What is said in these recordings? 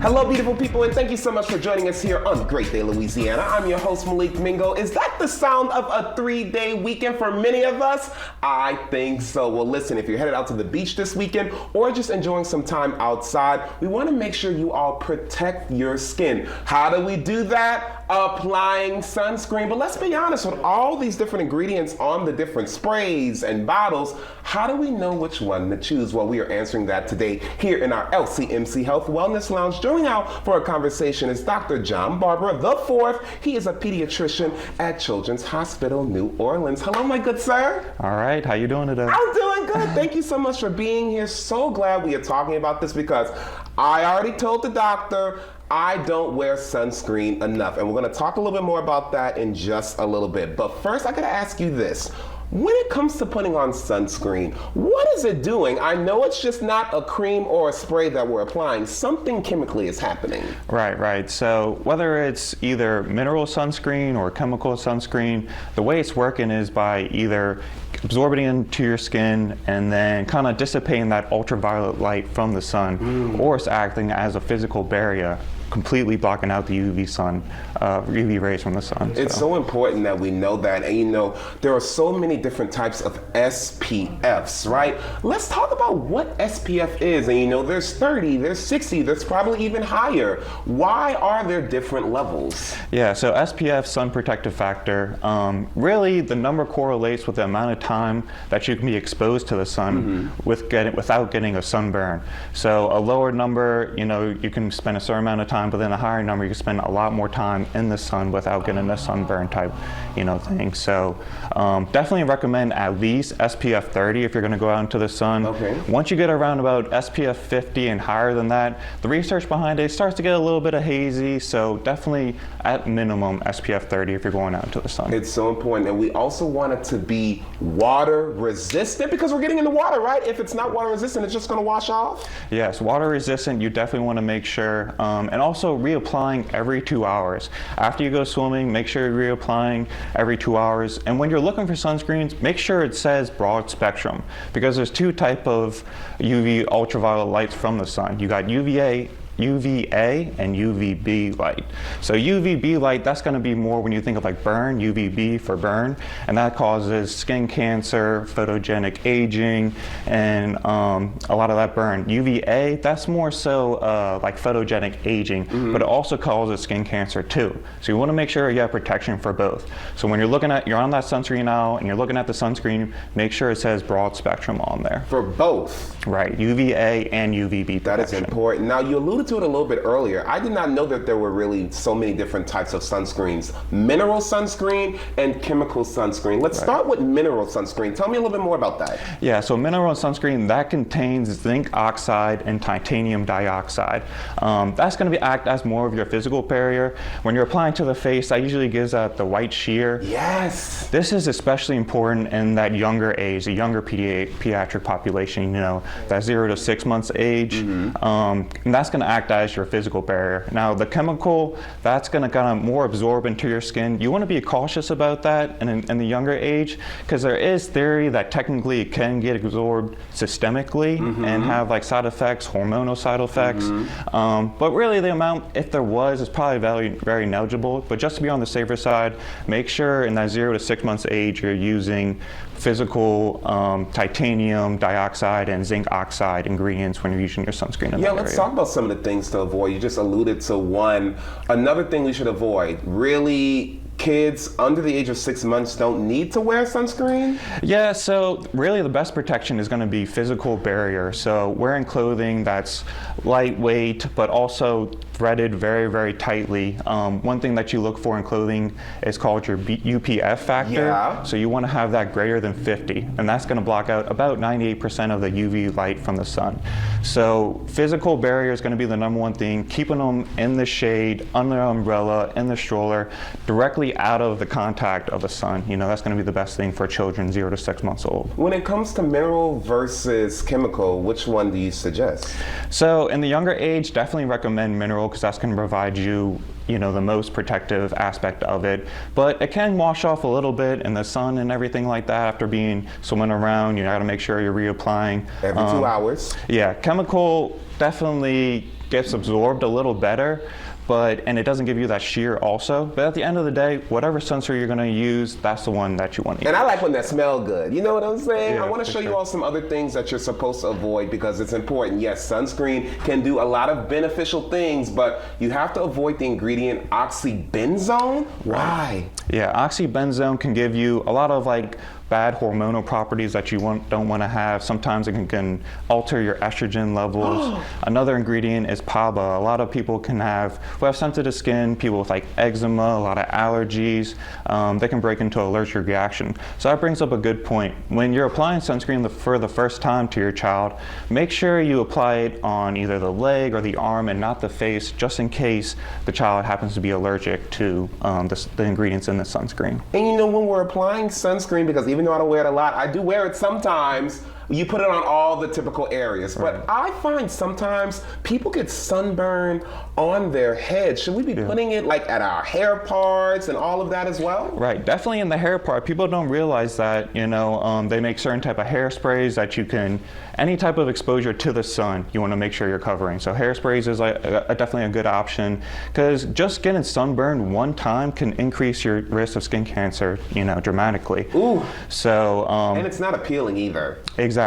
Hello, beautiful people, and thank you so much for joining us here on Great Day, Louisiana. I'm your host, Malik Mingo. Is that the sound of a 3-day weekend for many of us? I think so. Well, listen, if you're headed out to the beach this weekend or just enjoying some time outside, we want to make sure you all protect your skin. How do we do that? Applying sunscreen. But let's be honest, with all these different ingredients on the different sprays and bottles, how do we know which one to choose? Well, we are answering that today here in our LCMC Health Wellness Lounge. Joining out for a conversation is Dr. John Barber the Fourth. He is a pediatrician at Children's Hospital, New Orleans. Hello, my good sir. All right, how you doing today? I'm doing good. Thank you so much for being here. So glad we are talking about this because I already told the doctor I don't wear sunscreen enough, and we're going to talk a little bit more about that in just a little bit. But first, I got to ask you this. When it comes to putting on sunscreen, what is it doing? I know it's just not a cream or a spray that we're applying. Something chemically is happening. Right. So whether it's either mineral sunscreen or chemical sunscreen, the way it's working is by either absorbing into your skin and then kind of dissipating that ultraviolet light from the sun, or it's acting as a physical barrier, completely blocking out the UV rays from the sun. It's so important that we know that, and you know, there are so many different types of SPFs, right? Let's talk about what SPF is, and you know, there's 30, there's 60, there's probably even higher. Why are there different levels? Yeah, so SPF, sun protective factor, really the number correlates with the amount of time that you can be exposed to the sun without getting a sunburn. So a lower number, you know, you can spend a certain amount of time, but then a higher number, you can spend a lot more time in the sun without getting a sunburn type, you know, thing. So definitely recommend at least SPF 30 if you're going to go out into the sun. Okay. Once you get around about SPF 50 and higher than that, the research behind it starts to get a little bit of hazy. So definitely at minimum SPF 30 if you're going out into the sun. It's so important, and we also want it to be water resistant because we're getting in the water, right? If it's not water resistant, it's just going to wash off. Yes, water resistant. You definitely want to make sure, and also reapplying every 2 hours. After you go swimming, make sure you're reapplying every 2 hours. And when you're looking for sunscreens, make sure it says broad spectrum, because there's two type of UV ultraviolet lights from the sun. You got UVA and UVB light. So UVB light, that's going to be more when you think of like burn, UVB for burn, and that causes skin cancer, photogenic aging, and a lot of that burn. UVA, that's more so like photogenic aging, but it also causes skin cancer too. So you want to make sure you have protection for both. So when you're on that sunscreen now and you're looking at the sunscreen, make sure it says broad spectrum on there. For both? Right, UVA and UVB protection. That is important. Now, you alluded to it a little bit earlier. I did not know that there were really so many different types of sunscreens. Mineral sunscreen and chemical sunscreen. Let's start with mineral sunscreen. Tell me a little bit more about that. Yeah, so mineral sunscreen, that contains zinc oxide and titanium dioxide. That's going to act as more of your physical barrier. When you're applying to the face, that usually gives out the white sheer. Yes. This is especially important in that younger age, the younger pediatric population, you know, that 0 to 6 months age. And that's going to act as your physical barrier. Now, the chemical, that's going to kind of more absorb into your skin. You want to be cautious about that in the younger age, because there is theory that technically it can get absorbed systemically and have like side effects, hormonal side effects. But really the amount, if there was, is probably very negligible. But just to be on the safer side, make sure in that 0 to 6 months age you're using physical titanium dioxide and zinc oxide ingredients when you're using your sunscreen in that let's area. talk about some of the things to avoid. You just alluded to one. Another thing we should avoid, really, kids under the age of 6 months don't need to wear sunscreen? Yeah, so really the best protection is going to be physical barrier. So wearing clothing that's lightweight, but also threaded very, very tightly. One thing that you look for in clothing is called your UPF factor. Yeah. So you want to have that greater than 50, and that's going to block out about 98% of the UV light from the sun. So physical barrier is going to be the number one thing, keeping them in the shade, under the umbrella, in the stroller, directly definitely out of the contact of the sun. You know, that's going to be the best thing for children 0 to 6 months old. When it comes to mineral versus chemical, which one do you suggest? So in the younger age, definitely recommend mineral because that's going to provide you, you know, the most protective aspect of it. But it can wash off a little bit in the sun and everything like that after being swimming around. You got to make sure you're reapplying. Every 2 hours? Yeah, chemical definitely gets absorbed a little better, and it doesn't give you that sheer also. But at the end of the day, whatever sunscreen you're going to use, that's the one that you want to use. And I like when that smell good. You know what I'm saying? Yeah, I want to show you all some other things that you're supposed to avoid because it's important. Yes, sunscreen can do a lot of beneficial things, but you have to avoid the ingredient oxybenzone. Why? Yeah, oxybenzone can give you a lot of like bad hormonal properties that you don't want to have. Sometimes it can alter your estrogen levels. Another ingredient is PABA. A lot of people who have sensitive skin, people with like eczema, a lot of allergies, they can break into allergic reaction. So that brings up a good point. When you're applying sunscreen for the first time to your child, make sure you apply it on either the leg or the arm and not the face, just in case the child happens to be allergic to the ingredients in the sunscreen. And you know, when we're applying sunscreen, because even though I don't wear it a lot, I do wear it sometimes. You put it on all the typical areas, but I find sometimes people get sunburn on their head. Should we be putting it like at our hair parts and all of that as well? Right, definitely in the hair part. People don't realize that, you know, they make certain type of hairsprays that you can, any type of exposure to the sun, you want to make sure you're covering. So hairsprays is like definitely a good option because just getting sunburned one time can increase your risk of skin cancer, you know, dramatically. Ooh. So, and it's not appealing either. Exactly.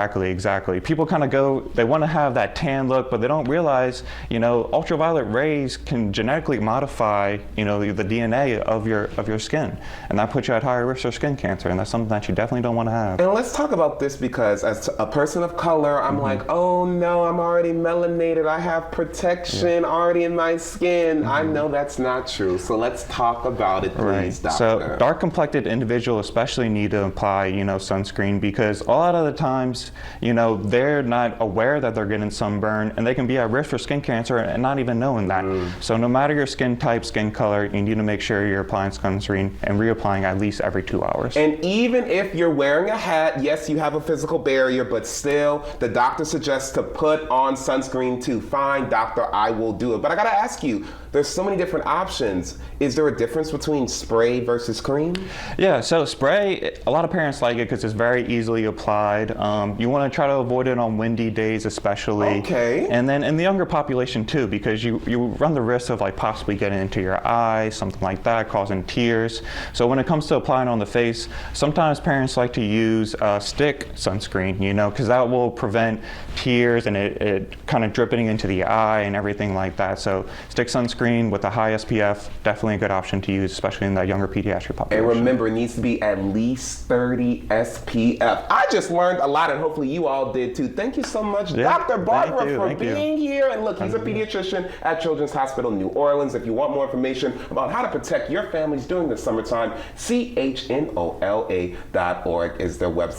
People kind of they want to have that tan look, but they don't realize, you know, ultraviolet rays can genetically modify, you know, the DNA of your skin, and that puts you at higher risk of skin cancer, and that's something that you definitely don't want to have. And let's talk about this because as a person of color, I'm like, oh no, I'm already melanated. I have protection already in my skin. I know that's not true. So let's talk about it, please, doctor. So dark complected individuals especially need to apply, you know, sunscreen because a lot of the times, you know, they're not aware that they're getting sunburn and they can be at risk for skin cancer and not even knowing that. So no matter your skin type, skin color, you need to make sure you're applying sunscreen and reapplying at least every 2 hours. And even if you're wearing a hat, yes, you have a physical barrier, but still the doctor suggests to put on sunscreen too. Fine, doctor, I will do it. But I gotta ask you, there's so many different options. Is there a difference between spray versus cream? Yeah, so spray, a lot of parents like it because it's very easily applied. You want to try to avoid it on windy days especially. Okay. And then in the younger population too, because you run the risk of like possibly getting into your eye, something like that, causing tears. So when it comes to applying on the face, sometimes parents like to use stick sunscreen, you know, because that will prevent tears and it kind of dripping into the eye and everything like that. So stick sunscreen with a high SPF, definitely a good option to use, especially in that younger pediatric population. And remember, it needs to be at least 30 SPF. I just learned a lot, and hopefully you all did too. Thank you so much, Dr. Barbara, for being here. And look, he's a pediatrician at Children's Hospital New Orleans. If you want more information about how to protect your families during the summertime, chnola.org is their website.